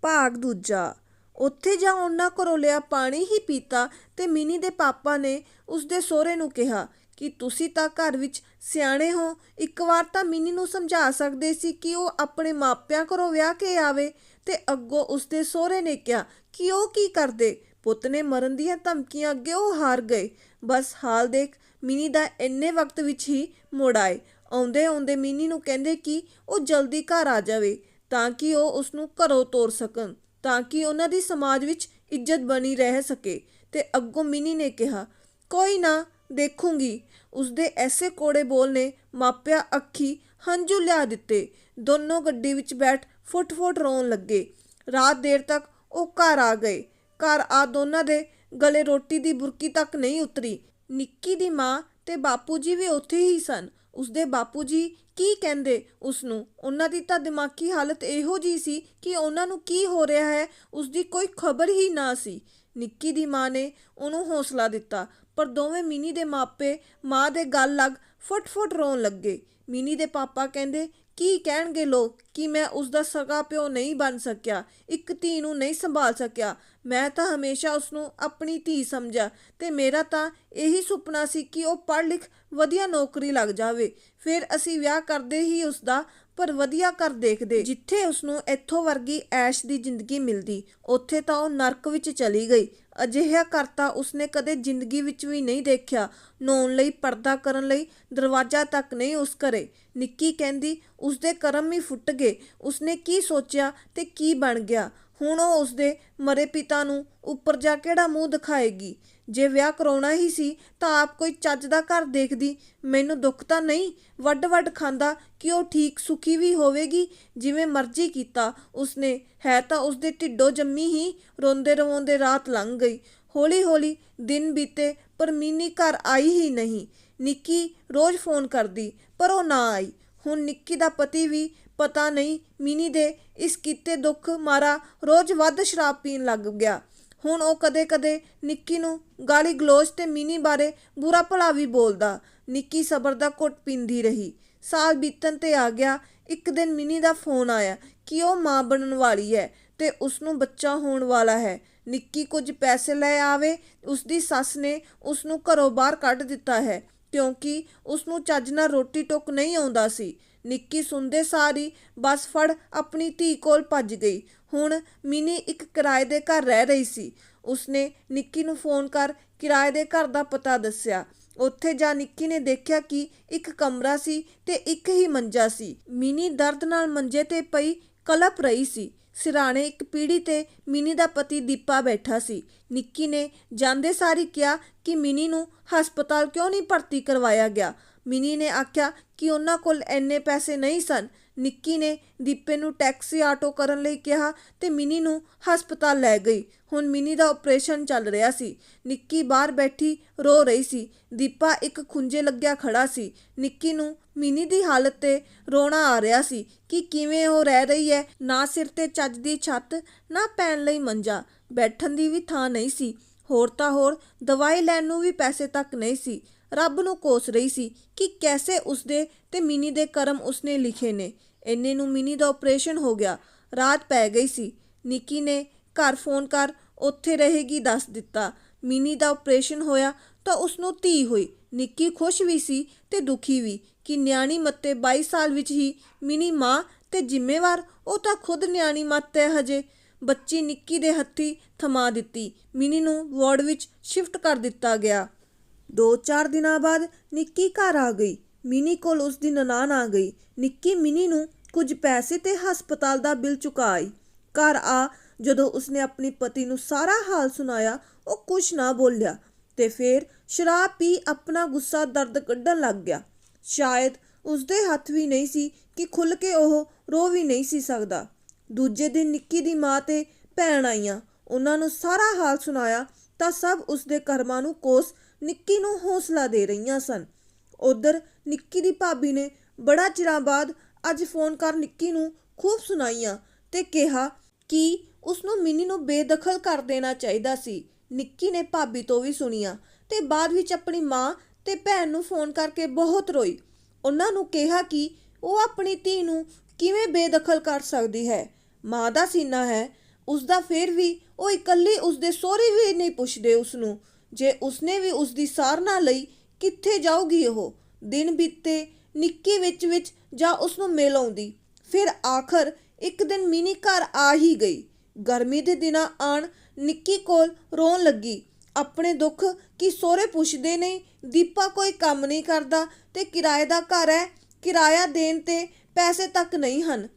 ਭਾਗ ਦੂਜਾ। ਉੱਥੇ ਜਾ ਉਹਨਾਂ ਘਰੋਂ ਲਿਆ ਪਾਣੀ ਹੀ ਪੀਤਾ ਤੇ ਮਿਨੀ ਦੇ ਪਾਪਾ ਨੇ ਉਸਦੇ ਸਹੁਰੇ ਨੂੰ ਕਿਹਾ ਕਿ ਤੁਸੀਂ ਤਾਂ ਘਰ ਵਿੱਚ ਸਿਆਣੇ ਹੋ, ਇੱਕ ਵਾਰ ਤਾਂ ਮਿਨੀ ਨੂੰ ਸਮਝਾ ਸਕਦੇ ਸੀ ਕਿ ਉਹ ਆਪਣੇ ਮਾਪਿਆਂ ਘਰੋਂ ਵਿਆਹ ਕੇ ਆਵੇ। ਤੇ ਅੱਗੋਂ ਉਸਦੇ ਸਹੁਰੇ ਨੇ ਕਿਹਾ ਕਿ ਉਹ ਕੀ ਕਰਦੇ। ਪੁੱਤ ਨੇ ਮਰਨ ਦੀਆਂ ਧਮਕੀਆਂ ਅੱਗੇ ਉਹ ਹਾਰ ਗਏ। ਬਸ ਹਾਲ ਦੇਖ, ਮਿਨੀ ਦਾ ਇੰਨੇ ਵਕਤ ਵਿੱਚ ਹੀ ਮੁੜ ਆਏ। ਆਉਂਦੇ ਆਉਂਦੇ ਮਿਨੀ ਨੂੰ ਕਹਿੰਦੇ ਕਿ ਉਹ ਜਲਦੀ ਘਰ ਆ ਜਾਵੇ ਤਾਂ ਕਿ ਉਹ ਉਸਨੂੰ ਘਰੋਂ ਤੋਰ ਸਕਣ, ਤਾਂ ਕਿ ਉਹਨਾਂ ਦੀ ਸਮਾਜ ਵਿੱਚ ਇੱਜ਼ਤ ਬਣੀ ਰਹਿ ਸਕੇ। ਤੇ ਅੱਗੋਂ ਮਿਨੀ ਨੇ ਕਿਹਾ ਕੋਈ ਨਾ, ਦੇਖੂੰਗੀ। ਉਸਦੇ ਐਸੇ ਕੋੜੇ ਬੋਲ ਨੇ ਮਾਪਿਆਂ ਅੱਖੀ ਹੰਝੂ ਲਿਆ ਦਿੱਤੇ। ਦੋਨੋਂ ਗੱਡੀ ਵਿੱਚ ਬੈਠ ਫੁੱਟ-ਫੁੱਟ ਰੋਣ ਲੱਗੇ। ਰਾਤ ਦੇਰ ਤੱਕ ਉਹ ਘਰ ਆ ਗਏ। ਘਰ ਆ ਦੋਨਾਂ ਦੇ ਗਲੇ ਰੋਟੀ ਦੀ ਬੁਰਕੀ ਤੱਕ ਨਹੀਂ ਉਤਰੀ। ਨਿੱਕੀ ਦੀ ਮਾਂ ਤੇ ਬਾਪੂ ਜੀ ਵੀ ਉੱਥੇ ਹੀ ਸਨ। ਉਸਦੇ ਬਾਪੂ ਜੀ ਕੀ ਕਹਿੰਦੇ ਉਸਨੂੰ, ਉਹਨਾਂ ਦੀ ਤਾਂ ਦਿਮਾਗੀ ਹਾਲਤ ਇਹੋ ਜਿਹੀ ਸੀ ਕਿ ਉਹਨਾਂ ਨੂੰ ਕੀ ਹੋ ਰਿਹਾ ਹੈ ਉਸਦੀ ਕੋਈ ਖਬਰ ਹੀ ਨਾ ਸੀ। ਨਿੱਕੀ ਦੀ ਮਾਂ ਨੇ ਉਹਨੂੰ ਹੌਸਲਾ ਦਿੱਤਾ, ਪਰ ਦੋਵੇਂ ਮਿਨੀ ਦੇ ਮਾਪੇ ਮਾਂ ਦੇ ਗਲ ਲੱਗ ਫੁੱਟ-ਫੁੱਟ ਰੋਣ ਲੱਗੇ। ਮਿਨੀ ਦੇ ਪਾਪਾ ਕਹਿੰਦੇ ਕੀ ਕਹਿਣਗੇ ਲੋਕ ਕਿ ਮੈਂ ਉਸਦਾ ਸਗਾ ਪਿਓ ਨਹੀਂ ਬਣ ਸਕਿਆ, ਇੱਕ ਧੀ ਨੂੰ ਨਹੀਂ ਸੰਭਾਲ ਸਕਿਆ। ਮੈਂ ਤਾਂ ਹਮੇਸ਼ਾ ਉਸਨੂੰ ਆਪਣੀ ਧੀ ਸਮਝਿਆ ਤੇ ਮੇਰਾ ਤਾਂ ਇਹੀ ਸੁਪਨਾ ਸੀ ਕਿ ਉਹ ਪੜ੍ਹ ਲਿਖ ਵਧੀਆ ਨੌਕਰੀ ਲੱਗ ਜਾਵੇ। ਫਿਰ ਅਸੀਂ ਵਿਆਹ ਕਰਦੇ ਹੀ ਉਸਦਾ, ਪਰ ਵਧੀਆ ਘਰ ਦੇਖਦੇ ਜਿੱਥੇ ਉਸਨੂੰ ਇੱਥੋਂ ਵਰਗੀ ਐਸ਼ ਦੀ ਜ਼ਿੰਦਗੀ ਮਿਲਦੀ। ਉੱਥੇ ਤਾਂ ਉਹ ਨਰਕ ਵਿੱਚ ਚਲੀ ਗਈ। ਅਜਿਹਾ ਘਰ ਤਾਂ ਉਸਨੇ ਕਦੇ ਜ਼ਿੰਦਗੀ ਵਿੱਚ ਵੀ ਨਹੀਂ ਦੇਖਿਆ। ਨਹਾਉਣ ਲਈ, ਪਰਦਾ ਕਰਨ ਲਈ ਦਰਵਾਜ਼ਾ ਤੱਕ ਨਹੀਂ ਉਸ ਘਰੇ। ਨਿੱਕੀ ਕਹਿੰਦੀ ਉਸਦੇ ਕਰਮ ਹੀ ਫੁੱਟ ਗਏ। ਉਸਨੇ ਕੀ ਸੋਚਿਆ ਤੇ ਕੀ ਬਣ ਗਿਆ। ਹੁਣ ਉਹ ਉਸਦੇ ਮਰੇ ਪਿਤਾ ਨੂੰ ਉੱਪਰ ਜਾ ਕਿਹੜਾ ਮੂੰਹ ਦਿਖਾਏਗੀ। ਜੇ ਵਿਆਹ ਕਰਾਉਣਾ ਹੀ ਸੀ ਤਾਂ ਆਪ ਕੋਈ ਚੱਜ ਦਾ ਘਰ ਦੇਖਦੀ। ਮੈਨੂੰ ਦੁੱਖ ਤਾਂ ਨਹੀਂ ਵੱਡ-ਵੱਡ ਖਾਂਦਾ ਕਿ ਉਹ ਠੀਕ ਸੁਖੀ ਵੀ ਹੋਵੇਗੀ। ਜਿਵੇਂ ਮਰਜ਼ੀ ਕੀਤਾ ਉਸਨੇ, ਹੈ ਤਾਂ ਉਸਦੇ ਢਿੱਡੋਂ ਜੰਮੀ ਹੀ। ਰੋਂਦੇ ਰਵਾਉਂਦੇ ਰਾਤ ਲੰਘ ਗਈ। ਹੌਲੀ-ਹੌਲੀ ਦਿਨ ਬੀਤੇ ਪਰ ਮਿਨੀ ਘਰ ਆਈ ਹੀ ਨਹੀਂ। ਨਿੱਕੀ ਰੋਜ਼ ਫੋਨ ਕਰਦੀ ਪਰ ਉਹ ਨਾ ਆਈ। ਹੁਣ ਨਿੱਕੀ ਦਾ ਪਤੀ ਵੀ ਪਤਾ ਨਹੀਂ ਮਿਨੀ ਦੇ ਇਸ ਕੀਤੇ ਦੁੱਖ ਮਾਰਾ ਰੋਜ਼ ਵੱਧ ਸ਼ਰਾਬ ਪੀਣ ਲੱਗ ਗਿਆ। ਹੁਣ ਉਹ ਕਦੇ-ਕਦੇ ਨਿੱਕੀ ਨੂੰ ਗਾਲੀ ਗਲੋਚ ਤੇ ਮਿਨੀ ਬਾਰੇ ਬੁਰਾ ਭਲਾ ਵੀ ਬੋਲਦਾ। ਨਿੱਕੀ ਸਬਰ ਦਾ ਘੁੱਟ ਪੀਂਦੀ ਰਹੀ। ਸਾਲ ਬੀਤਣ ਤੇ ਆ ਗਿਆ। ਇੱਕ ਦਿਨ ਮਿਨੀ ਦਾ ਫੋਨ ਆਇਆ ਕਿ ਉਹ ਮਾਂ ਬਣਨ ਵਾਲੀ ਹੈ ਤੇ ਉਸਨੂੰ ਬੱਚਾ ਹੋਣ ਵਾਲਾ ਹੈ। ਨਿੱਕੀ ਕੁਝ ਪੈਸੇ ਲੈ ਆਵੇ। ਉਸਦੀ ਸੱਸ ਨੇ ਉਸਨੂੰ ਘਰੋਂ ਬਾਹਰ ਕੱਢ ਦਿੱਤਾ ਹੈ ਕਿਉਂਕਿ ਉਸਨੂੰ ਚੱਜ ਨਾਲ ਰੋਟੀ ਟੁੱਕ ਨਹੀਂ ਆਉਂਦਾ ਸੀ। ਨਿੱਕੀ ਸੁਣਦੇ ਸਾਰ ਹੀ ਬਸ ਫੜ ਆਪਣੀ ਧੀ ਕੋਲ ਭੱਜ ਗਈ। ਹੁਣ ਮਿਨੀ ਇੱਕ ਕਿਰਾਏ ਦੇ ਘਰ ਰਹਿ ਰਹੀ ਸੀ। ਉਸਨੇ ਨਿੱਕੀ ਨੂੰ ਫੋਨ ਕਰ ਕਿਰਾਏ ਦੇ ਘਰ ਦਾ ਪਤਾ ਦੱਸਿਆ। ਉੱਥੇ ਜਾ ਨਿੱਕੀ ਨੇ ਦੇਖਿਆ ਕਿ ਇੱਕ ਕਮਰਾ ਸੀ ਤੇ ਇੱਕ ਹੀ ਮੰਜਾ ਸੀ। ਮਿਨੀ ਦਰਦ ਨਾਲ ਮੰਜੇ ਤੇ ਪਈ ਕਲਪ ਰਹੀ ਸੀ। ਸਿਰਾਣੇ ਇੱਕ ਪੀੜੀ ਤੇ ਮਿਨੀ ਦਾ ਪਤੀ ਦੀਪਾ ਬੈਠਾ ਸੀ। ਨਿੱਕੀ ਨੇ ਜਾਂਦੇ ਸਾਰ ਕਿਹਾ ਕਿ ਮਿਨੀ ਨੂੰ ਹਸਪਤਾਲ ਕਿਉਂ ਨਹੀਂ ਭਰਤੀ ਕਰਵਾਇਆ ਗਿਆ। ਮਿਨੀ ਨੇ ਆਖਿਆ ਕਿ ਉਹਨਾਂ ਕੋਲ ਇੰਨੇ ਪੈਸੇ ਨਹੀਂ ਸਨ। ਨਿੱਕੀ ਨੇ ਦੀਪੇ ਨੂੰ ਟੈਕਸੀ ਆਟੋ ਕਰਨ ਲਈ ਕਿਹਾ ਤੇ ਮਿਨੀ ਨੂੰ ਹਸਪਤਾਲ ਲੈ ਗਈ। ਹੁਣ ਮਿਨੀ ਦਾ ਆਪਰੇਸ਼ਨ ਚੱਲ ਰਿਹਾ ਸੀ। ਨਿੱਕੀ ਬਾਹਰ ਬੈਠੀ ਰੋ ਰਹੀ ਸੀ। ਦੀਪਾ ਇੱਕ ਖੁੰਝੇ ਲੱਗਿਆ ਖੜਾ ਸੀ। ਨਿੱਕੀ ਨੂੰ ਮਿਨੀ ਦੀ ਹਾਲਤ ਤੇ ਰੋਣਾ ਆ ਰਿਹਾ ਸੀ ਕਿ ਕਿਵੇਂ ਉਹ ਰਹਿ ਰਹੀ ਹੈ। ਨਾ ਸਿਰ ਤੇ ਚੱਜ ਦੀ ਛੱਤ, ਨਾ ਪੈਣ ਲਈ ਮੰਜਾ, ਬੈਠਣ ਦੀ ਵੀ ਥਾਂ ਨਹੀਂ ਸੀ। ਹੋਰ ਤਾਂ ਹੋਰ ਦਵਾਈ ਲੈਣ ਨੂੰ ਵੀ ਪੈਸੇ ਤੱਕ ਨਹੀਂ ਸੀ। ਰੱਬ ਨੂੰ ਕੋਸ ਰਹੀ ਸੀ ਕਿ ਕੈਸੇ ਉਸਦੇ ਤੇ ਮਿਨੀ ਦੇ ਕਰਮ ਉਸਨੇ ਲਿਖੇ ਨੇ। ਇੰਨੇ ਨੂੰ ਮਿਨੀ ਦਾ ਆਪਰੇਸ਼ਨ ਹੋ ਗਿਆ। ਰਾਤ ਪੈ ਗਈ ਸੀ। ਨਿੱਕੀ ਨੇ ਘਰ ਫੋਨ ਕਰ ਉੱਥੇ ਰਹੇਗੀ ਦੱਸ ਦਿੱਤਾ। ਮਿਨੀ ਦਾ ਆਪਰੇਸ਼ਨ ਹੋਇਆ ਤਾਂ ਉਸਨੂੰ ਧੀ ਹੋਈ। ਨਿੱਕੀ ਖੁਸ਼ ਵੀ ਸੀ ਤੇ ਦੁਖੀ ਵੀ ਕਿ ਨਿਆਣੀ ਮੱਤੇ 22 ਸਾਲ ਵਿੱਚ ਹੀ ਮਿਨੀ ਮਾਂ ਤੇ ਜ਼ਿੰਮੇਵਾਰ। ਉਹ ਤਾਂ ਖੁਦ ਨਿਆਣੀ ਮੱਤ ਹੈ ਹਜੇ। ਬੱਚੀ ਨਿੱਕੀ ਦੇ ਹੱਥੀਂ ਥਮਾ ਦਿੱਤੀ। ਮਿਨੀ ਨੂੰ ਵਾਰਡ ਵਿੱਚ ਸ਼ਿਫਟ ਕਰ ਦਿੱਤਾ ਗਿਆ। 2-4 ਦਿਨਾਂ ਬਾਅਦ ਨਿੱਕੀ ਘਰ ਆ ਗਈ। ਮਿਨੀ ਕੋਲ ਉਸਦੀ ਨਨਾਣ ਆ ਗਈ। ਨਿੱਕੀ ਮਿਨੀ ਨੂੰ ਕੁਝ ਪੈਸੇ ਤੇ ਹਸਪਤਾਲ ਦਾ ਬਿੱਲ ਚੁਕਾ ਆਈ। ਘਰ ਆ ਜਦੋਂ ਉਸਨੇ ਆਪਣੀ ਪਤੀ ਨੂੰ ਸਾਰਾ ਹਾਲ ਸੁਣਾਇਆ, ਉਹ ਕੁਛ ਨਾ ਬੋਲਿਆ ਤੇ ਫਿਰ ਸ਼ਰਾਬ ਪੀ ਆਪਣਾ ਗੁੱਸਾ ਦਰਦ ਕੱਢਣ ਲੱਗ ਗਿਆ। ਸ਼ਾਇਦ ਉਸਦੇ ਹੱਥ ਵੀ ਨਹੀਂ ਸੀ ਕਿ ਖੁੱਲ੍ਹ ਕੇ ਉਹ ਰੋ ਵੀ ਨਹੀਂ ਸੀ ਸਕਦਾ। ਦੂਜੇ ਦਿਨ ਨਿੱਕੀ ਦੀ ਮਾਂ ਤੇ ਭੈਣ ਆਈਆਂ। ਉਹਨਾਂ ਨੂੰ ਸਾਰਾ ਹਾਲ ਸੁਣਾਇਆ ਤਾਂ ਸਭ ਉਸਦੇ ਕਰਮਾਂ ਨੂੰ ਕੋਸ ਨਿੱਕੀ ਨੂੰ ਹੌਸਲਾ ਦੇ ਰਹੀਆਂ ਸਨ। ਉੱਧਰ ਨਿੱਕੀ ਦੀ ਭਾਬੀ ਨੇ ਬੜਾ ਚਿਰਾਂ ਬਾਅਦ ਅੱਜ ਫੋਨ ਕਰ ਨਿੱਕੀ ਨੂੰ ਖੂਬ ਸੁਣਾਈਆਂ ਤੇ ਕਿਹਾ ਕਿ ਉਸਨੂੰ ਮਿਨੀ ਨੂੰ ਬੇਦਖਲ ਕਰ ਦੇਣਾ ਚਾਹੀਦਾ ਸੀ। ਨਿੱਕੀ ਨੇ ਭਾਬੀ ਤੋਂ ਵੀ ਸੁਣੀਆਂ ਤੇ ਬਾਅਦ ਵਿੱਚ ਆਪਣੀ ਮਾਂ ਤੇ ਭੈਣ ਨੂੰ ਫੋਨ ਕਰਕੇ ਬਹੁਤ ਰੋਈ। ਉਹਨਾਂ ਨੂੰ ਕਿਹਾ ਕਿ ਉਹ ਆਪਣੀ ਧੀ ਨੂੰ ਕਿਵੇਂ ਬੇਦਖਲ ਕਰ ਸਕਦੀ ਹੈ। ਮਾਂ ਦਾ ਸੀਨਾ ਹੈ, ਉਸਦਾ ਫਿਰ ਵੀ ਉਹ ਇਕੱਲੀ ਉਸਦੇ ਸਹੁਰੇ ਵੀ ਨਹੀਂ ਪੁੱਛਦੇ ਉਸਨੂੰ। ਜੇ ਉਸਨੇ ਵੀ ਉਸਦੀ ਸਾਰ ਨਾ ਲਈ, ਕਿੱਥੇ ਜਾਊਗੀ ਉਹ? ਦਿਨ ਬੀਤੇ, ਨਿੱਕੀ ਵਿੱਚ ਜਾ ਉਸਨੂੰ ਮਿਲ ਆਉਂਦੀ। ਫਿਰ ਆਖਰ ਇੱਕ ਦਿਨ ਮਿਨੀ ਘਰ ਆ ਹੀ ਗਈ। ਗਰਮੀ ਦੇ ਦਿਨਾਂ ਆਣ ਨਿੱਕੀ ਕੋਲ ਰੋਣ ਲੱਗੀ। ਆਪਣੇ ਦੁੱਖ ਕਿ ਸਹੁਰੇ ਪੁੱਛਦੇ ਨਹੀਂ, ਦੀਪਾ ਕੋਈ ਕੰਮ ਨਹੀਂ ਕਰਦਾ ਤੇ ਕਿਰਾਏ ਦਾ ਘਰ ਹੈ, ਕਿਰਾਇਆ ਦੇਣ ਤੇ ਪੈਸੇ ਤੱਕ ਨਹੀਂ ਹਨ।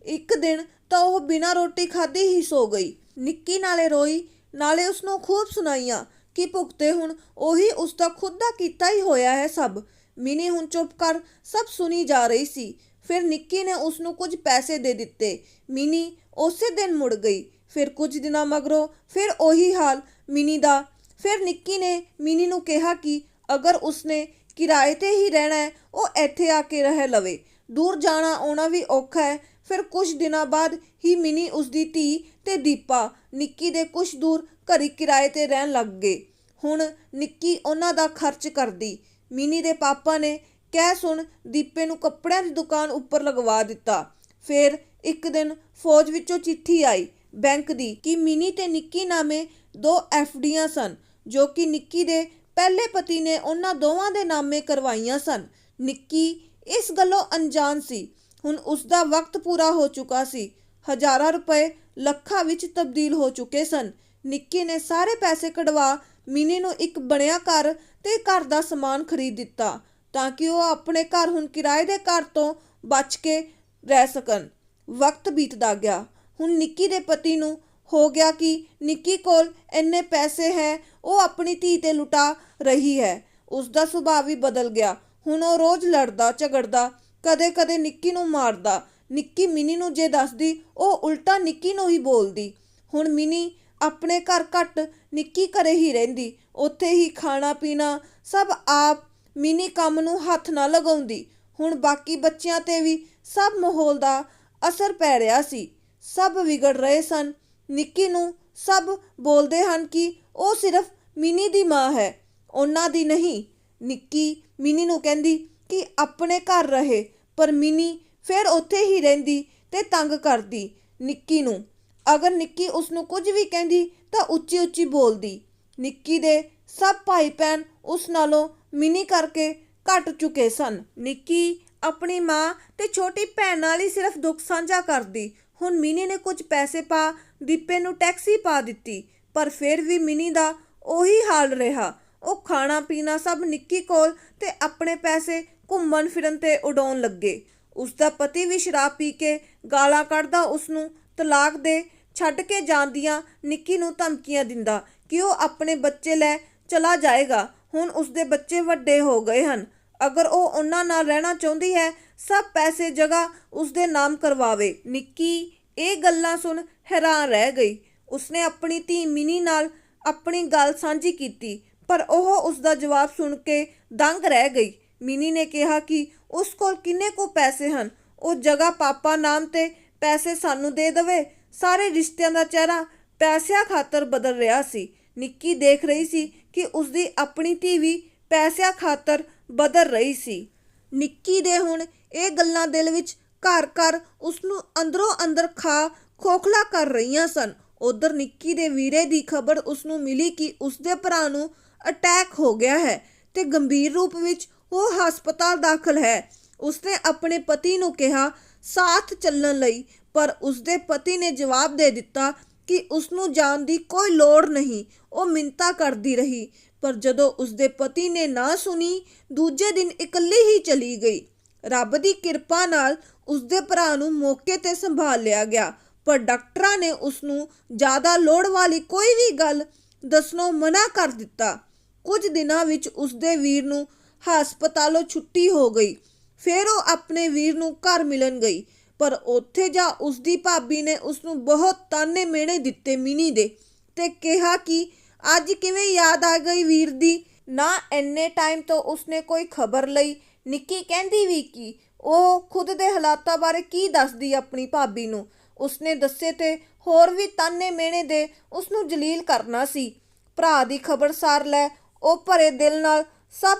ਇੱਕ ਦਿਨ ਤਾਂ ਉਹ ਬਿਨਾਂ ਰੋਟੀ ਖਾਧੀ ਹੀ ਸੋ ਗਈ। ਨਿੱਕੀ ਨਾਲੇ ਰੋਈ ਨਾਲੇ ਉਸਨੂੰ ਖੂਬ ਸੁਣਾਈਆਂ ਕਿ ਭੁਗਤੇ ਹੁਣ ਉਹੀ ਉਸਦਾ ਖੁਦ ਦਾ ਕੀਤਾ ਹੀ ਹੋਇਆ ਹੈ ਸਭ। ਮਿਨੀ ਹੁਣ ਚੁੱਪ ਕਰ ਸਭ ਸੁਣੀ ਜਾ ਰਹੀ ਸੀ। ਫਿਰ ਨਿੱਕੀ ਨੇ ਉਸਨੂੰ ਕੁਝ ਪੈਸੇ ਦੇ ਦਿੱਤੇ। ਮਿਨੀ ਉਸੇ ਦਿਨ ਮੁੜ ਗਈ। ਫਿਰ ਕੁਝ ਦਿਨਾਂ ਮਗਰੋਂ ਫਿਰ ਉਹੀ ਹਾਲ ਮਿਨੀ ਦਾ। ਫਿਰ ਨਿੱਕੀ ਨੇ ਮਿਨੀ ਨੂੰ ਕਿਹਾ ਕਿ ਅਗਰ ਉਸਨੇ ਕਿਰਾਏ ਤੇ ਹੀ ਰਹਿਣਾ ਹੈ, ਉਹ ਇੱਥੇ ਆ ਕੇ ਰਹਿ ਲਵੇ। ਦੂਰ ਜਾਣਾ ਆਉਣਾ ਵੀ ਔਖਾ ਹੈ। ਫਿਰ ਕੁਝ ਦਿਨਾਂ ਬਾਅਦ ਹੀ ਮਿਨੀ, ਉਸਦੀ ਧੀ ਤੇ ਦੀਪਾ ਨਿੱਕੀ ਦੇ ਕੁਝ ਦੂਰ ਘਰੀ ਕਿਰਾਏ ਤੇ ਰਹਿਣ ਲੱਗ ਗਏ। ਹੁਣ ਨਿੱਕੀ ਉਹਨਾਂ ਦਾ ਖਰਚ ਕਰਦੀ। ਮਿਨੀ ਦੇ ਪਾਪਾ ਨੇ ਕਹਿ ਸੁਣ ਦੀਪੇ ਨੂੰ ਕੱਪੜਿਆਂ ਦੀ ਦੁਕਾਨ ਉੱਪਰ ਲਗਵਾ ਦਿੱਤਾ। ਫਿਰ ਇੱਕ ਦਿਨ ਫੌਜ ਵਿੱਚੋਂ ਚਿੱਠੀ ਆਈ ਬੈਂਕ ਦੀ ਕਿ ਮਿਨੀ ਤੇ ਨਿੱਕੀ ਨਾਮੇ 2 FDਆਂ ਸਨ, ਜੋ ਕਿ ਨਿੱਕੀ ਦੇ ਪਹਿਲੇ ਪਤੀ ਨੇ ਉਹਨਾਂ ਦੋਵਾਂ ਦੇ ਨਾਮੇ ਕਰਵਾਈਆਂ ਸਨ। ਨਿੱਕੀ ਇਸ ਗੱਲੋਂ ਅਣਜਾਣ ਸੀ। ਹੁਣ ਉਸਦਾ ਵਕਤ ਪੂਰਾ ਹੋ ਚੁੱਕਾ ਸੀ। ਹਜ਼ਾਰਾਂ ਰੁਪਏ ਲੱਖਾਂ ਵਿੱਚ ਤਬਦੀਲ ਹੋ ਚੁੱਕੇ ਸਨ। ਨਿੱਕੀ ਨੇ ਸਾਰੇ ਪੈਸੇ ਕਢਵਾ ਮਿਨੀ ਨੂੰ ਇੱਕ ਬਣਿਆ ਘਰ ਤੇ ਘਰ ਦਾ ਸਮਾਨ ਖਰੀਦ ਦਿੱਤਾ ਤਾਂ ਕਿ ਉਹ ਆਪਣੇ ਘਰ ਹੁਣ ਕਿਰਾਏ ਦੇ ਘਰ ਤੋਂ ਬਚ ਕੇ ਰਹਿ ਸਕਣ। ਵਕਤ ਬੀਤਦਾ ਗਿਆ। ਹੁਣ ਨਿੱਕੀ ਦੇ ਪਤੀ ਨੂੰ ਹੋ ਗਿਆ ਕਿ ਨਿੱਕੀ ਕੋਲ ਇੰਨੇ ਪੈਸੇ ਹੈ, ਉਹ ਆਪਣੀ ਧੀ ਤੇ ਲੁਟਾ ਰਹੀ ਹੈ। ਉਸਦਾ ਸੁਭਾਅ ਵੀ ਬਦਲ ਗਿਆ। ਹੁਣ ਉਹ ਰੋਜ਼ ਲੜਦਾ ਝਗੜਦਾ, ਕਦੇ ਨਿੱਕੀ ਨੂੰ ਮਾਰਦਾ। ਨਿੱਕੀ ਮਿਨੀ ਨੂੰ ਜੇ ਦੱਸਦੀ, ਉਹ ਉਲਟਾ ਨਿੱਕੀ ਨੂੰ ਹੀ ਬੋਲਦੀ। ਹੁਣ ਮਿਨੀ ਆਪਣੇ ਘਰ ਘੱਟ, ਨਿੱਕੀ ਘਰੇ ਹੀ ਰਹਿੰਦੀ। ਉੱਥੇ ਹੀ ਖਾਣਾ ਪੀਣਾ ਸਭ ਆਪ। ਮਿਨੀ ਕੰਮ ਨੂੰ ਹੱਥ ਨਾ ਲਗਾਉਂਦੀ। ਹੁਣ ਬਾਕੀ ਬੱਚਿਆਂ ਤੇ ਵੀ ਸਭ ਮਾਹੌਲ ਦਾ ਅਸਰ ਪੈ ਰਿਹਾ ਸੀ। ਸਭ ਵਿਗੜ ਰਹੇ ਸਨ। ਨਿੱਕੀ ਨੂੰ ਸਭ ਬੋਲਦੇ ਹਨ ਕਿ ਉਹ ਸਿਰਫ ਮਿਨੀ ਦੀ ਮਾਂ ਹੈ, ਉਹਨਾਂ ਦੀ ਨਹੀਂ। ਨਿੱਕੀ ਮਿਨੀ ਨੂੰ ਕਹਿੰਦੀ ਕਿ ਆਪਣੇ ਘਰ ਰਹੇ, ਪਰ ਮਿਨੀ ਫਿਰ ਉੱਥੇ ਹੀ ਰਹਿੰਦੀ ਤੇ ਤੰਗ ਕਰਦੀ ਨਿੱਕੀ ਨੂੰ। ਅਗਰ ਨਿੱਕੀ ਉਸਨੂੰ ਕੁਝ ਵੀ ਕਹਿੰਦੀ ਤਾਂ ਉੱਚੀ ਉੱਚੀ ਬੋਲਦੀ। ਨਿੱਕੀ ਦੇ ਸਭ ਭਾਈ ਭੈਣ ਉਸ ਨਾਲੋਂ ਮਿਨੀ ਕਰਕੇ ਘੱਟ ਚੁੱਕੇ ਸਨ। ਨਿੱਕੀ ਆਪਣੀ ਮਾਂ ਤੇ ਛੋਟੀ ਭੈਣ ਨਾਲ ਹੀ ਸਿਰਫ ਦੁੱਖ ਸਾਂਝਾ ਕਰਦੀ। ਹੁਣ ਮਿਨੀ ਨੇ ਕੁਝ ਪੈਸੇ ਪਾ ਦੀਪੇ ਨੂੰ ਟੈਕਸੀ ਪਾ ਦਿੱਤੀ, ਪਰ ਫਿਰ ਵੀ ਮਿਨੀ ਦਾ ਉਹੀ ਹਾਲ ਰਿਹਾ। ਉਹ ਖਾਣਾ ਪੀਣਾ ਸਭ ਨਿੱਕੀ ਕੋਲ ਤੇ ਆਪਣੇ ਪੈਸੇ ਘੁੰਮਣ ਫਿਰਨ ਤੇ ਉਡਾਉਣ ਲੱਗੇ। ਉਸਦਾ ਪਤੀ ਵੀ ਸ਼ਰਾਬ ਪੀ ਕੇ ਗਾਲਾਂ ਕੱਢਦਾ, ਉਸਨੂੰ ਤਲਾਕ ਦੇ ਛੱਡ ਕੇ ਜਾਣ ਦੀਆਂ ਨਿੱਕੀ ਨੂੰ ਧਮਕੀਆਂ ਦਿੰਦਾ ਕਿ ਉਹ ਆਪਣੇ ਬੱਚੇ ਲੈ ਚਲਾ ਜਾਏਗਾ। ਹੁਣ ਉਸਦੇ ਬੱਚੇ ਵੱਡੇ ਹੋ ਗਏ ਹਨ। ਅਗਰ ਉਹ ਉਹਨਾਂ ਨਾਲ ਰਹਿਣਾ ਚਾਹੁੰਦੀ ਹੈ, ਸਭ ਪੈਸੇ ਜਗ੍ਹਾ ਉਸਦੇ ਨਾਮ ਕਰਵਾਵੇ। ਨਿੱਕੀ ਇਹ ਗੱਲਾਂ ਸੁਣ ਹੈਰਾਨ ਰਹਿ ਗਈ। ਉਸਨੇ ਆਪਣੀ ਧੀ ਮਿਨੀ ਨਾਲ ਆਪਣੀ ਗੱਲ ਸਾਂਝੀ ਕੀਤੀ, ਪਰ ਉਹ ਉਸਦਾ ਜਵਾਬ ਸੁਣ ਕੇ ਦੰਗ ਰਹਿ ਗਈ। ਮਿਨੀ ਨੇ ਕਿਹਾ ਕਿ ਉਸ ਕੋਲ ਕਿੰਨੇ ਕੁ ਪੈਸੇ ਹਨ, ਉਹ ਜਗ੍ਹਾ ਪਾਪਾ ਨਾਮ ਤੇ ਪੈਸੇ ਸਾਨੂੰ ਦੇ ਦੇਵੇ। ਸਾਰੇ ਰਿਸ਼ਤਿਆਂ ਦਾ ਚਿਹਰਾ ਪੈਸਿਆਂ ਖਾਤਰ ਬਦਲ ਰਿਹਾ ਸੀ। ਨਿੱਕੀ ਦੇਖ ਰਹੀ ਸੀ ਕਿ ਉਸਦੀ ਆਪਣੀ ਧੀ ਵੀ ਪੈਸਿਆਂ ਖਾਤਰ ਬਦਲ ਰਹੀ ਸੀ। ਨਿੱਕੀ ਦੇ ਹੁਣ ਇਹ ਗੱਲਾਂ ਦਿਲ ਵਿੱਚ ਘਰ ਉਸਨੂੰ ਅੰਦਰੋਂ ਅੰਦਰ ਖੋਖਲਾ ਕਰ ਰਹੀਆਂ ਸਨ। ਉਧਰ ਨਿੱਕੀ ਦੇ ਵੀਰੇ ਦੀ ਖਬਰ ਉਸਨੂੰ ਮਿਲੀ ਕਿ ਉਸਦੇ ਭਰਾ ਨੂੰ ਅਟੈਕ ਹੋ ਗਿਆ ਹੈ ਤੇ ਗੰਭੀਰ ਰੂਪ ਵਿੱਚ ਉਹ ਹਸਪਤਾਲ ਦਾਖਲ ਹੈ। ਉਸਨੇ ਆਪਣੇ ਪਤੀ ਨੂੰ ਕਿਹਾ ਸਾਥ ਚੱਲਣ ਲਈ, ਪਰ ਉਸਦੇ ਪਤੀ ਨੇ ਜਵਾਬ ਦੇ ਦਿੱਤਾ ਕਿ ਉਸਨੂੰ ਜਾਣ ਦੀ ਕੋਈ ਲੋੜ ਨਹੀਂ। ਉਹ ਮਿੰਨਤਾਂ ਕਰਦੀ ਰਹੀ, ਪਰ ਜਦੋਂ ਉਸਦੇ ਪਤੀ ਨੇ ਨਾ ਸੁਣੀ, ਦੂਜੇ ਦਿਨ ਇਕੱਲੀ ਹੀ ਚਲੀ ਗਈ। ਰੱਬ ਦੀ ਕਿਰਪਾ ਨਾਲ ਉਸਦੇ ਭਰਾ ਨੂੰ ਮੌਕੇ ਤੇ ਸੰਭਾਲ ਲਿਆ ਗਿਆ, ਪਰ ਡਾਕਟਰਾਂ ਨੇ ਉਸਨੂੰ ਜ਼ਿਆਦਾ ਲੋੜ ਵਾਲੀ ਕੋਈ ਵੀ ਗੱਲ ਦੱਸਣੋਂ ਮਨਾ ਕਰ ਦਿੱਤਾ। ਕੁਝ ਦਿਨਾਂ ਵਿੱਚ ਉਸਦੇ ਵੀਰ ਨੂੰ ਹਸਪਤਾਲੋਂ ਛੁੱਟੀ ਹੋ ਗਈ। ਫਿਰ ਉਹ ਆਪਣੇ ਵੀਰ ਨੂੰ ਘਰ ਮਿਲਣ ਗਈ, ਪਰ ਉੱਥੇ ਜਾ ਉਸਦੀ ਭਾਬੀ ਨੇ ਉਸਨੂੰ ਬਹੁਤ ਤਾਨੇ ਮਿਹਣੇ ਦਿੱਤੇ ਮਿਨੀ ਦੇ, ਤੇ ਕਿਹਾ ਕਿ ਅੱਜ ਕਿਵੇਂ ਯਾਦ ਆ ਗਈ ਵੀਰ ਦੀ। ਨਾ ਇੰਨੇ ਟਾਈਮ ਤੋਂ ਉਸਨੇ ਕੋਈ ਖਬਰ ਲਈ। ਨਿੱਕੀ ਕਹਿੰਦੀ ਵੀ ਕਿ ਉਹ ਖੁਦ ਦੇ ਹਾਲਾਤਾਂ ਬਾਰੇ ਕੀ ਦੱਸਦੀ ਆਪਣੀ ਭਾਬੀ ਨੂੰ। ਉਸਨੇ ਦੱਸੇ ਤੇ ਹੋਰ ਵੀ ਤਾਨੇ ਮਿਹਣੇ ਦੇ ਉਸਨੂੰ ਜਲੀਲ ਕਰਨਾ ਸੀ। ਭਰਾ ਦੀ ਖਬਰ ਸਾਰ ਲੈ ਉਹ ਭਰੇ ਦਿਲ ਨਾਲ ਸਭ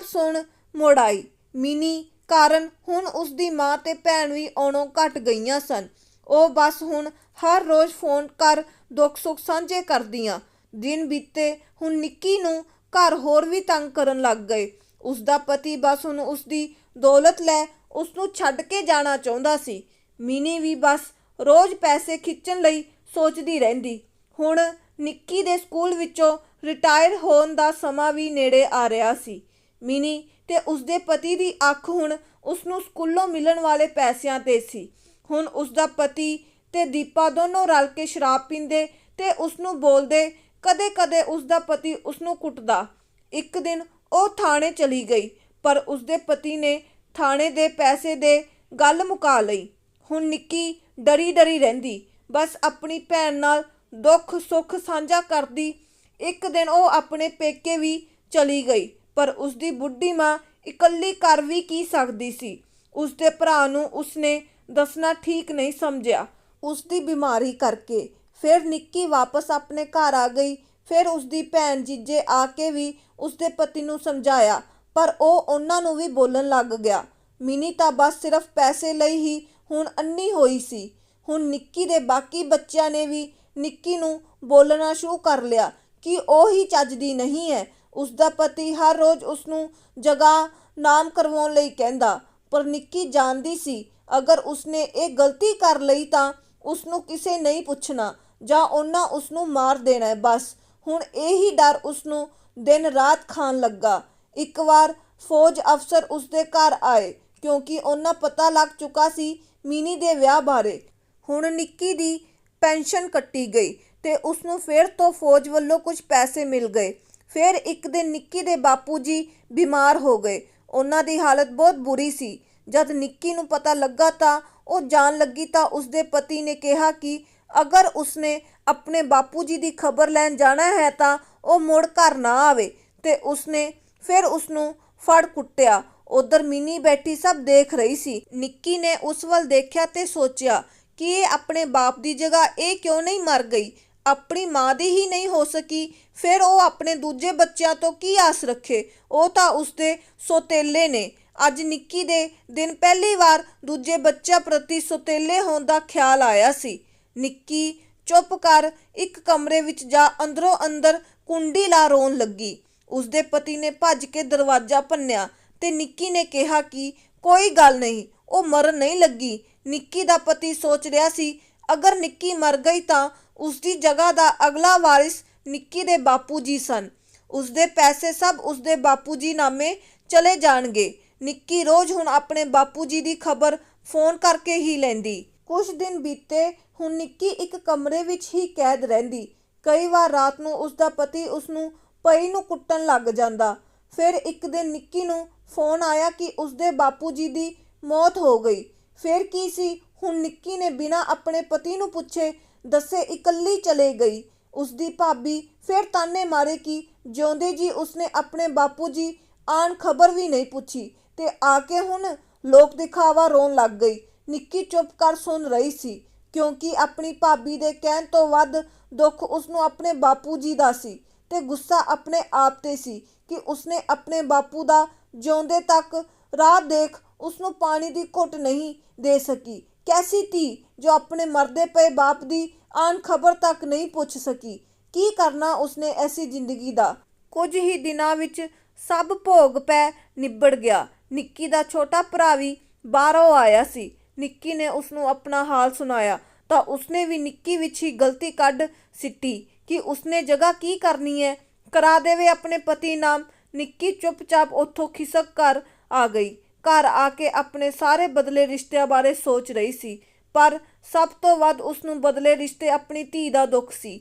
ਸੁਣ ਮੁੜ ਆਈ। ਮਿਨੀ ਕਾਰਨ ਹੁਣ ਉਸਦੀ ਮਾਂ ਤੇ ਭੈਣ ਵੀ ਆਉਣੋਂ ਘੱਟ ਗਈਆਂ ਸਨ। ਉਹ ਬਸ ਹੁਣ ਹਰ ਰੋਜ਼ ਫੋਨ ਕਰ ਦੁੱਖ ਸੁੱਖ ਸਾਂਝੇ ਕਰਦੀਆਂ। ਦਿਨ ਬੀਤੇ, ਹੁਣ ਨਿੱਕੀ ਨੂੰ ਘਰ ਹੋਰ ਵੀ ਤੰਗ ਕਰਨ ਲੱਗ ਗਏ। ਉਸਦਾ ਪਤੀ ਬਸ ਹੁਣ ਉਸਦੀ ਦੌਲਤ ਲੈ ਉਸਨੂੰ ਛੱਡ ਕੇ ਜਾਣਾ ਚਾਹੁੰਦਾ ਸੀ। ਮਿਨੀ ਵੀ ਬਸ ਰੋਜ਼ ਪੈਸੇ ਖਿੱਚਣ ਲਈ ਸੋਚਦੀ ਰਹਿੰਦੀ। ਹੁਣ ਨਿੱਕੀ ਦੇ ਸਕੂਲ ਵਿੱਚੋਂ ਰਿਟਾਇਰ ਹੋਣ ਦਾ ਸਮਾਂ ਵੀ ਨੇੜੇ ਆ ਰਿਹਾ ਸੀ। ਮਿਨੀ ਤੇ ਉਸਦੇ ਪਤੀ ਦੀ ਅੱਖ ਹੁਣ ਉਸਨੂੰ ਸਕੂਲੋਂ ਮਿਲਣ ਵਾਲੇ ਪੈਸਿਆਂ ਤੇ ਸੀ। ਹੁਣ ਉਸਦਾ ਪਤੀ ਤੇ ਦੀਪਾ ਦੋਨੋਂ ਰਲ ਕੇ ਸ਼ਰਾਬ ਪੀਂਦੇ ਤੇ ਉਸਨੂੰ ਬੋਲਦੇ। ਕਦੇ ਕਦੇ ਉਸਦਾ ਪਤੀ ਉਸਨੂੰ ਕੁੱਟਦਾ। ਇੱਕ ਦਿਨ ਉਹ ਥਾਣੇ ਚਲੀ ਗਈ, ਪਰ ਉਸਦੇ ਪਤੀ ਨੇ ਥਾਣੇ ਦੇ ਪੈਸੇ ਦੇ ਗੱਲ ਮੁਕਾ ਲਈ। ਹੁਣ ਨਿੱਕੀ ਡਰੀ ਡਰੀ ਰਹਿੰਦੀ, ਬਸ ਆਪਣੀ ਭੈਣ ਨਾਲ ਦੁੱਖ ਸੁੱਖ ਸਾਂਝਾ ਕਰਦੀ। ਇੱਕ ਦਿਨ ਉਹ ਆਪਣੇ ਪੇਕੇ ਵੀ ਚਲੀ ਗਈ, ਪਰ ਉਸਦੀ ਬੁੱਢੀ ਮਾਂ ਇਕੱਲੀ ਕਰ ਵੀ ਕੀ ਸਕਦੀ ਸੀ। ਉਸਦੇ ਭਰਾ ਨੂੰ ਉਸਨੇ ਦੱਸਣਾ ਠੀਕ ਨਹੀਂ ਸਮਝਿਆ, ਉਸਦੀ ਬਿਮਾਰੀ ਕਰਕੇ। ਫਿਰ ਨਿੱਕੀ ਵਾਪਸ ਆਪਣੇ ਘਰ ਆ ਗਈ। ਫਿਰ ਉਸਦੀ ਭੈਣ ਜੀਜੇ ਆ ਕੇ ਵੀ ਉਸਦੇ ਪਤੀ ਨੂੰ ਸਮਝਾਇਆ, ਪਰ ਉਹ ਉਹਨਾਂ ਨੂੰ ਵੀ ਬੋਲਣ ਲੱਗ ਗਿਆ। ਮਿਨੀ ਤਾਂ ਬਸ ਸਿਰਫ ਪੈਸੇ ਲਈ ਹੀ ਹੁਣ ਅੰਨੀ ਹੋਈ ਸੀ। ਹੁਣ ਨਿੱਕੀ ਦੇ ਬਾਕੀ ਬੱਚਿਆਂ ਨੇ ਵੀ ਨਿੱਕੀ ਨੂੰ ਬੋਲਣਾ ਸ਼ੁਰੂ ਕਰ ਲਿਆ ਕਿ ਉਹ ਹੀ ਚੱਜਦੀ ਨਹੀਂ ਹੈ। ਉਸਦਾ ਪਤੀ ਹਰ ਰੋਜ਼ ਉਸਨੂੰ ਜਗ੍ਹਾ ਨਾਮ ਕਰਵਾਉਣ ਲਈ ਕਹਿੰਦਾ, ਪਰ ਨਿੱਕੀ ਜਾਣਦੀ ਸੀ ਅਗਰ ਉਸਨੇ ਇਹ ਗਲਤੀ ਕਰ ਲਈ ਤਾਂ ਉਸਨੂੰ ਕਿਸੇ ਨਹੀਂ ਪੁੱਛਣਾ ਜਾਂ ਉਹਨਾਂ ਉਸਨੂੰ ਮਾਰ ਦੇਣਾ ਹੈ। ਬਸ ਹੁਣ ਇਹੀ ਡਰ ਉਸਨੂੰ ਦਿਨ ਰਾਤ ਖਾਣ ਲੱਗਾ। ਇੱਕ ਵਾਰ ਫੌਜ ਅਫਸਰ ਉਸਦੇ ਘਰ ਆਏ, ਕਿਉਂਕਿ ਉਹਨਾਂ ਪਤਾ ਲੱਗ ਚੁੱਕਾ ਸੀ ਮਿਨੀ ਦੇ ਵਿਆਹ ਬਾਰੇ। ਹੁਣ ਨਿੱਕੀ ਦੀ ਪੈਨਸ਼ਨ ਕੱਟੀ ਗਈ ਤੇ ਉਸਨੂੰ ਫਿਰ ਤੋਂ ਫੌਜ ਵੱਲੋਂ ਕੁਝ ਪੈਸੇ ਮਿਲ ਗਏ। ਫਿਰ ਇੱਕ ਦਿਨ ਨਿੱਕੀ ਦੇ ਬਾਪੂ ਜੀ ਬਿਮਾਰ ਹੋ ਗਏ। ਉਹਨਾਂ ਦੀ ਹਾਲਤ ਬਹੁਤ ਬੁਰੀ ਸੀ। ਜਦ ਨਿੱਕੀ ਨੂੰ ਪਤਾ ਲੱਗਾ ਤਾਂ ਉਹ ਜਾਣ ਲੱਗੀ ਤਾਂ ਉਸਦੇ ਪਤੀ ਨੇ ਕਿਹਾ ਕਿ ਅਗਰ ਉਸਨੇ ਆਪਣੇ ਬਾਪੂ ਜੀ ਦੀ ਖਬਰ ਲੈਣ ਜਾਣਾ ਹੈ ਤਾਂ ਉਹ ਮੁੜ ਘਰ ਨਾ ਆਵੇ, ਤੇ ਉਸਨੇ ਫਿਰ ਉਸਨੂੰ ਫੜ ਕੁੱਟਿਆ। ਉਧਰ ਮਿਨੀ ਬੈਠੀ ਸਭ ਦੇਖ ਰਹੀ ਸੀ। ਨਿੱਕੀ ਨੇ ਉਸ ਵੱਲ ਦੇਖਿਆ ਤੇ ਸੋਚਿਆ ਕਿ ਇਹ ਆਪਣੇ ਬਾਪ ਦੀ ਜਗ੍ਹਾ ਇਹ ਕਿਉਂ ਨਹੀਂ ਮਰ ਗਈ। ਆਪਣੀ ਮਾਂ ਦੀ ਹੀ ਨਹੀਂ ਹੋ ਸਕੀ, ਫਿਰ ਉਹ ਆਪਣੇ ਦੂਜੇ ਬੱਚਿਆਂ ਤੋਂ ਕੀ ਆਸ ਰੱਖੇ। ਉਹ ਤਾਂ ਉਸਦੇ ਸੌਤੇਲੇ ਨੇ। ਅੱਜ ਨਿੱਕੀ ਦੇ ਦਿਨ ਪਹਿਲੀ ਵਾਰ ਦੂਜੇ ਬੱਚਿਆਂ ਪ੍ਰਤੀ ਸੌਤੇਲੇ ਹੋਣ ਦਾ ਖਿਆਲ ਆਇਆ ਸੀ। ਨਿੱਕੀ ਚੁੱਪ ਕਰ ਇੱਕ ਕਮਰੇ ਵਿੱਚ ਜਾ ਅੰਦਰੋਂ ਅੰਦਰ ਕੁੰਡੀ ਲਾ ਰੋਣ ਲੱਗੀ। ਉਸਦੇ ਪਤੀ ਨੇ ਭੱਜ ਕੇ ਦਰਵਾਜ਼ਾ ਭੰਨਿਆ ਤੇ ਨਿੱਕੀ ਨੇ ਕਿਹਾ ਕਿ ਕੋਈ ਗੱਲ ਨਹੀਂ, ਉਹ ਮਰਨ ਨਹੀਂ ਲੱਗੀ। ਨਿੱਕੀ ਦਾ ਪਤੀ ਸੋਚ ਰਿਹਾ ਸੀ ਅਗਰ ਨਿੱਕੀ ਮਰ ਗਈ ਤਾਂ ਉਸਦੀ ਜਗ੍ਹਾ ਦਾ ਅਗਲਾ ਵਾਰਿਸ ਨਿੱਕੀ ਦੇ ਬਾਪੂ ਜੀ ਸਨ। ਉਸਦੇ ਪੈਸੇ ਸਭ ਉਸਦੇ ਬਾਪੂ ਜੀ ਨਾਮੇ ਚਲੇ ਜਾਣਗੇ। ਨਿੱਕੀ ਰੋਜ਼ ਹੁਣ ਆਪਣੇ ਬਾਪੂ ਜੀ ਦੀ ਖਬਰ ਫੋਨ ਕਰਕੇ ਹੀ ਲੈਂਦੀ। ਕੁਝ ਦਿਨ ਬੀਤੇ। ਹੁਣ ਨਿੱਕੀ ਇੱਕ ਕਮਰੇ ਵਿੱਚ ਹੀ ਕੈਦ ਰਹਿੰਦੀ। ਕਈ ਵਾਰ ਰਾਤ ਨੂੰ ਉਸਦਾ ਪਤੀ ਉਸਨੂੰ ਪਈ ਨੂੰ ਕੁੱਟਣ ਲੱਗ ਜਾਂਦਾ। ਫਿਰ ਇੱਕ ਦਿਨ ਨਿੱਕੀ ਨੂੰ ਫੋਨ ਆਇਆ ਕਿ ਉਸਦੇ ਬਾਪੂ ਜੀ ਦੀ ਮੌਤ ਹੋ ਗਈ। ਫਿਰ ਕੀ ਸੀ, ਹੁਣ ਨਿੱਕੀ ਨੇ ਬਿਨਾਂ ਆਪਣੇ ਪਤੀ ਨੂੰ ਪੁੱਛੇ ਦੱਸੇ ਇਕੱਲੀ ਚਲੇ ਗਈ। ਉਸਦੀ ਭਾਬੀ ਫਿਰ ਤਾਨੇ ਮਾਰੇ ਕਿ ਜਿਉਂਦੇ ਜੀ ਉਸਨੇ ਆਪਣੇ ਬਾਪੂ ਜੀ ਆਣ ਖਬਰ ਵੀ ਨਹੀਂ ਪੁੱਛੀ ਤੇ ਆ ਕੇ ਹੁਣ ਲੋਕ ਦਿਖਾਵਾ ਰੋਣ ਲੱਗ ਗਈ। ਨਿੱਕੀ ਚੁੱਪ ਕਰ ਸੁਣ ਰਹੀ ਸੀ, ਕਿਉਂਕਿ ਆਪਣੀ ਭਾਬੀ ਦੇ ਕਹਿਣ ਤੋਂ ਵੱਧ ਦੁੱਖ ਉਸਨੂੰ ਆਪਣੇ ਬਾਪੂ ਜੀ ਦਾ ਸੀ ਤੇ ਗੁੱਸਾ ਆਪਣੇ ਆਪ ਤੇ ਸੀ ਕਿ ਉਸਨੇ ਆਪਣੇ ਬਾਪੂ ਦਾ ਜਿਉਂਦੇ ਤੱਕ ਰਾਹ ਦੇਖ ਉਸਨੂੰ ਪਾਣੀ ਦੀ ਘੁੱਟ ਨਹੀਂ ਦੇ ਸਕੀ। ਕੈਸੀ ਧੀ ਜੋ ਆਪਣੇ ਮਰਦੇ ਪਏ ਬਾਪ ਦੀ ਆਣ ਖਬਰ ਤੱਕ ਨਹੀਂ ਪੁੱਛ ਸਕੀ। ਕੀ ਕਰਨਾ ਉਸਨੇ ਐਸੀ ਜ਼ਿੰਦਗੀ ਦਾ। ਕੁਝ ਹੀ ਦਿਨਾਂ ਵਿੱਚ ਸਭ ਭੋਗ ਪੈ ਨਿਬੜ ਗਿਆ। ਨਿੱਕੀ ਦਾ ਛੋਟਾ ਭਰਾ ਵੀ ਬਾਹਰੋਂ ਆਇਆ ਸੀ। ਨਿੱਕੀ ਨੇ ਉਸਨੂੰ ਆਪਣਾ ਹਾਲ ਸੁਣਾਇਆ ਤਾਂ ਉਸਨੇ ਵੀ ਨਿੱਕੀ ਵਿੱਚ ਹੀ ਗਲਤੀ ਕੱਢ ਸਿੱਟੀ ਕਿ ਉਸਨੇ ਜਗ੍ਹਾ ਕੀ ਕਰਨੀ ਹੈ, ਕਰਾ ਦੇਵੇ ਆਪਣੇ ਪਤੀ ਨਾਮ। ਨਿੱਕੀ ਚੁੱਪਚਾਪ ਉੱਥੋਂ ਖਿਸਕ ਕਰ ਆ ਗਈ। ਘਰ ਆ ਕੇ ਆਪਣੇ ਸਾਰੇ ਬਦਲੇ ਰਿਸ਼ਤਿਆਂ ਬਾਰੇ ਸੋਚ ਰਹੀ ਸੀ, ਪਰ ਸਭ ਤੋਂ ਵੱਧ ਉਸਨੂੰ ਬਦਲੇ ਰਿਸ਼ਤੇ ਆਪਣੀ ਧੀ ਦਾ ਦੁੱਖ ਸੀ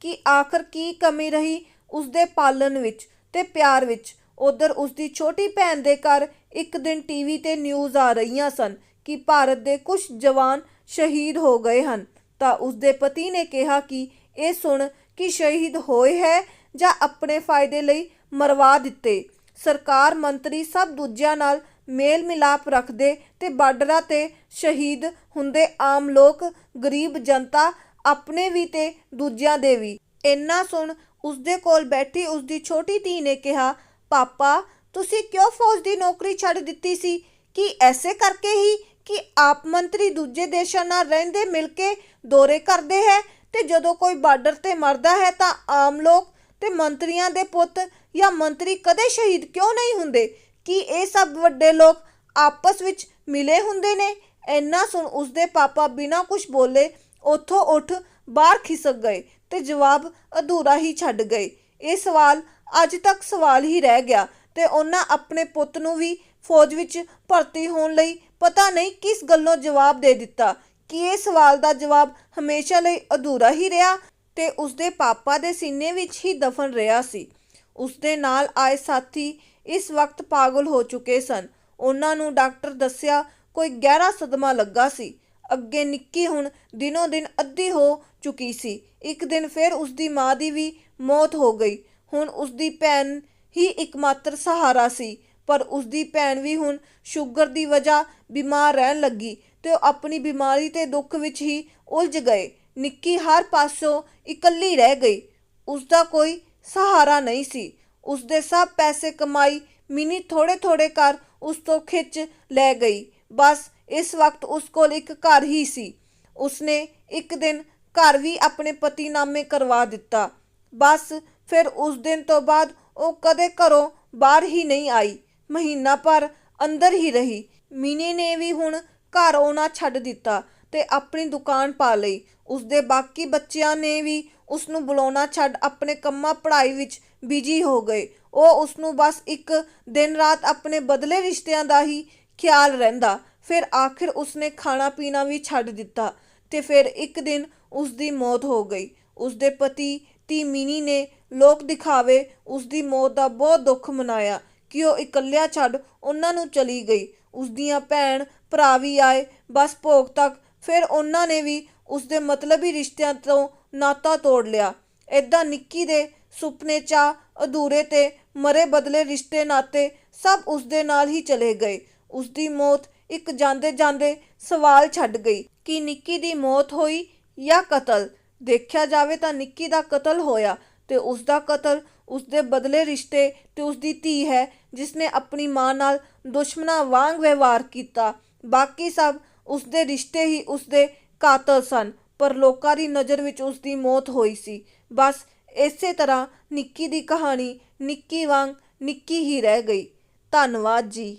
ਕਿ ਆਖਰ ਕੀ ਕਮੀ ਰਹੀ ਉਸਦੇ ਪਾਲਣ ਵਿੱਚ ਤੇ ਪਿਆਰ ਵਿੱਚ। ਉਧਰ ਉਸਦੀ ਛੋਟੀ ਭੈਣ ਦੇ ਘਰ ਇੱਕ ਦਿਨ ਟੀਵੀ ਤੇ ਨਿਊਜ਼ ਆ ਰਹੀਆਂ ਸਨ ਕਿ ਭਾਰਤ ਦੇ ਕੁਝ ਜਵਾਨ ਸ਼ਹੀਦ ਹੋ ਗਏ ਹਨ, ਤਾਂ ਉਸਦੇ ਪਤੀ ਨੇ ਕਿਹਾ ਕਿ ਇਹ ਸੁਣ ਕਿ ਸ਼ਹੀਦ ਹੋਏ ਹੈ ਜਾਂ ਆਪਣੇ ਫਾਇਦੇ ਲਈ ਮਰਵਾ ਦਿੱਤੇ। ਸਰਕਾਰ ਮੰਤਰੀ ਸਭ ਦੂਜਿਆਂ ਨਾਲ ਮੇਲ ਮਿਲਾਪ ਰੱਖਦੇ ਤੇ ਬਾਰਡਰਾਂ ਤੇ ਸ਼ਹੀਦ ਹੁੰਦੇ ਆਮ ਲੋਕ, ਗਰੀਬ ਜਨਤਾ, ਆਪਣੇ ਵੀ ਤੇ ਦੂਜਿਆਂ ਦੇ ਵੀ। ਇੰਨਾ ਸੁਣ ਉਸਦੇ ਕੋਲ ਬੈਠੀ ਉਸਦੀ ਛੋਟੀ ਧੀ ਨੇ ਕਿਹਾ, ਪਾਪਾ ਤੁਸੀਂ ਕਿਉਂ ਫੌਜ ਦੀ ਨੌਕਰੀ ਛੱਡ ਦਿੱਤੀ ਸੀ? ਕਿ ਐਸੇ ਕਰਕੇ ਹੀ ਕਿ ਆਪ ਮੰਤਰੀ ਦੂਜੇ ਦੇਸ਼ਾਂ ਨਾਲ ਰਹਿੰਦੇ ਮਿਲ ਕੇ ਦੌਰੇ ਕਰਦੇ ਹੈ ਤੇ ਜਦੋਂ ਕੋਈ ਬਾਰਡਰ ਤੇ ਮਰਦਾ ਹੈ ਤਾਂ ਆਮ ਲੋਕ ਤੇ ਮੰਤਰੀਆਂ ਦੇ ਪੁੱਤ ਜਾਂ ਮੰਤਰੀ ਕਦੇ ਸ਼ਹੀਦ ਕਿਉਂ ਨਹੀਂ ਹੁੰਦੇ? ਕੀ ਇਹ ਸਭ ਵੱਡੇ ਲੋਕ ਆਪਸ ਵਿੱਚ ਮਿਲੇ ਹੁੰਦੇ ਨੇ? ਇੰਨਾ ਸੁਣ ਉਸਦੇ ਪਾਪਾ ਬਿਨਾਂ ਕੁਝ ਬੋਲੇ ਉੱਥੋਂ ਉੱਠ ਬਾਹਰ ਖਿਸਕ ਗਏ ਤੇ ਜਵਾਬ ਅਧੂਰਾ ਹੀ ਛੱਡ ਗਏ। ਇਹ ਸਵਾਲ ਅੱਜ ਤੱਕ ਸਵਾਲ ਹੀ ਰਹਿ ਗਿਆ ਤੇ ਉਹਨਾਂ ਆਪਣੇ ਪੁੱਤ ਨੂੰ ਵੀ ਫੌਜ ਵਿੱਚ ਭਰਤੀ ਹੋਣ ਲਈ ਪਤਾ ਨਹੀਂ ਕਿਸ ਗੱਲੋਂ ਜਵਾਬ ਦੇ ਦਿੱਤਾ ਕਿ ਇਹ ਸਵਾਲ ਦਾ ਜਵਾਬ ਹਮੇਸ਼ਾ ਲਈ ਅਧੂਰਾ ਹੀ ਰਿਹਾ ਤੇ ਉਸਦੇ ਪਾਪਾ ਦੇ ਸੀਨੇ ਵਿੱਚ ਹੀ ਦਫਨ ਰਿਹਾ ਸੀ। ਉਸਦੇ ਨਾਲ ਆਏ ਸਾਥੀ ਇਸ ਵਕਤ ਪਾਗਲ ਹੋ ਚੁੱਕੇ ਸਨ। ਉਹਨਾਂ ਨੂੰ ਡਾਕਟਰ ਦੱਸਿਆ ਕੋਈ ਗਹਿਰਾ ਸਦਮਾ ਲੱਗਾ ਸੀ। ਅੱਗੇ ਨਿੱਕੀ ਹੁਣ ਦਿਨੋਂ ਦਿਨ ਅੱਧੀ ਹੋ ਚੁੱਕੀ ਸੀ। ਇੱਕ ਦਿਨ ਫਿਰ ਉਸਦੀ ਮਾਂ ਦੀ ਵੀ ਮੌਤ ਹੋ ਗਈ। ਹੁਣ ਉਸਦੀ ਭੈਣ ਹੀ ਇਕਮਾਤਰ ਸਹਾਰਾ ਸੀ, ਪਰ ਉਸਦੀ ਭੈਣ ਵੀ ਹੁਣ ਸ਼ੂਗਰ ਦੀ ਵਜ੍ਹਾ ਬਿਮਾਰ ਰਹਿਣ ਲੱਗੀ ਤੇ ਉਹ ਆਪਣੀ ਬਿਮਾਰੀ ਤੇ ਦੁੱਖ ਵਿੱਚ ਹੀ ਉਲਝ ਗਏ। ਨਿੱਕੀ ਹਰ ਪਾਸੋਂ ਇਕੱਲੀ ਰਹਿ ਗਈ। ਉਸਦਾ ਕੋਈ ਸਹਾਰਾ ਨਹੀਂ ਸੀ। ਉਸਦੇ ਸਭ ਪੈਸੇ ਕਮਾਈ ਮਿਨੀ ਥੋੜੇ ਥੋੜੇ ਕਰ ਉਸ ਤੋਂ ਖਿੱਚ ਲੈ ਗਈ। ਬਸ ਇਸ ਵਕਤ ਉਸ ਕੋਲ ਇੱਕ ਘਰ ਹੀ ਸੀ। ਉਸਨੇ ਇੱਕ ਦਿਨ ਘਰ ਵੀ ਆਪਣੇ ਪਤੀ ਨਾਮੇ ਕਰਵਾ ਦਿੱਤਾ। ਬਸ ਫਿਰ ਉਸ ਦਿਨ ਤੋਂ ਬਾਅਦ ਉਹ ਕਦੇ ਘਰੋਂ ਬਾਹਰ ਹੀ ਨਹੀਂ ਆਈ। ਮਹੀਨਾ ਭਰ ਅੰਦਰ ਹੀ ਰਹੀ। ਮਿਨੀ ਨੇ ਵੀ ਹੁਣ ਘਰ ਆਉਣਾ ਛੱਡ ਦਿੱਤਾ ਤੇ ਆਪਣੀ ਦੁਕਾਨ ਪਾ ਲਈ। ਉਸਦੇ ਬਾਕੀ ਬੱਚਿਆਂ ਨੇ ਵੀ ਉਸ ਨੂੰ ਬੁਲਾਉਣਾ ਛੱਡ ਆਪਣੇ ਕੰਮਾਂ ਪੜ੍ਹਾਈ ਵਿੱਚ ਬਿਜੀ ਹੋ ਗਏ। ਉਹ ਉਸ ਨੂੰ ਬਸ ਇੱਕ ਦਿਨ ਰਾਤ ਆਪਣੇ ਬਦਲੇ ਰਿਸ਼ਤਿਆਂ ਦਾ ਹੀ ਖਿਆਲ ਰਹਿੰਦਾ। ਫਿਰ ਆਖਿਰ ਉਸਨੇ ਖਾਣਾ ਪੀਣਾ ਵੀ ਛੱਡ ਦਿੱਤਾ ਤੇ ਫਿਰ ਇੱਕ ਦਿਨ ਉਸਦੀ ਮੌਤ ਹੋ ਗਈ। ਉਸਦੇ ਪਤੀ ਧੀ ਮਿਨੀ ਨੇ ਲੋਕ ਦਿਖਾਵੇ ਉਸਦੀ ਮੌਤ ਦਾ ਬਹੁਤ ਦੁੱਖ ਮਨਾਇਆ ਕਿ ਉਹ ਇਕੱਲਿਆਂ ਛੱਡ ਉਹਨਾਂ ਨੂੰ ਚਲੀ ਗਈ। ਉਸਦੀਆਂ ਭੈਣ ਭਰਾ ਵੀ ਆਏ ਬਸ ਭੋਗ ਤੱਕ। ਫਿਰ ਉਹਨਾਂ ਨੇ ਵੀ ਉਸਦੇ ਮਤਲਬੀ ਰਿਸ਼ਤਿਆਂ ਤੋਂ ਨਾਤਾ ਤੋੜ ਲਿਆ। ਏਦਾਂ ਨਿੱਕੀ ਦੇ ਸੁਪਨੇ ਚਾਹ ਅਧੂਰੇ ਤੇ ਮਰੇ ਬਦਲੇ ਰਿਸ਼ਤੇ ਨਾਤੇ ਸਭ ਉਸਦੇ ਨਾਲ ਹੀ ਚਲੇ ਗਏ। ਉਸਦੀ ਮੌਤ ਇੱਕ ਜਾਂਦੇ ਜਾਂਦੇ ਸਵਾਲ ਛੱਡ ਗਈ ਕਿ ਨਿੱਕੀ ਦੀ ਮੌਤ ਹੋਈ ਜਾਂ ਕਤਲ। ਦੇਖਿਆ ਜਾਵੇ ਤਾਂ ਨਿੱਕੀ ਦਾ ਕਤਲ ਹੋਇਆ ਤੇ ਉਸਦਾ ਕਤਲ ਉਸਦੇ ਬਦਲੇ ਰਿਸ਼ਤੇ ਤੇ ਉਸਦੀ ਧੀ ਹੈ ਜਿਸਨੇ ਆਪਣੀ ਮਾਂ ਨਾਲ ਦੁਸ਼ਮਣਾਂ ਵਾਂਗ ਵਿਵਹਾਰ ਕੀਤਾ। ਬਾਕੀ ਸਭ ਉਸਦੇ ਰਿਸ਼ਤੇ ਹੀ ਉਸਦੇ ਕਾਤਲ ਸਨ, ਪਰ ਲੋਕਾਂ ਦੀ ਨਜ਼ਰ ਵਿੱਚ ਉਸਦੀ ਮੌਤ ਹੋਈ ਸੀ। ਬਸ ਇਸੇ ਤਰ੍ਹਾਂ ਨਿੱਕੀ ਦੀ ਕਹਾਣੀ ਨਿੱਕੀ ਵਾਂਗ ਨਿੱਕੀ ਹੀ ਰਹਿ ਗਈ। ਧੰਨਵਾਦ ਜੀ।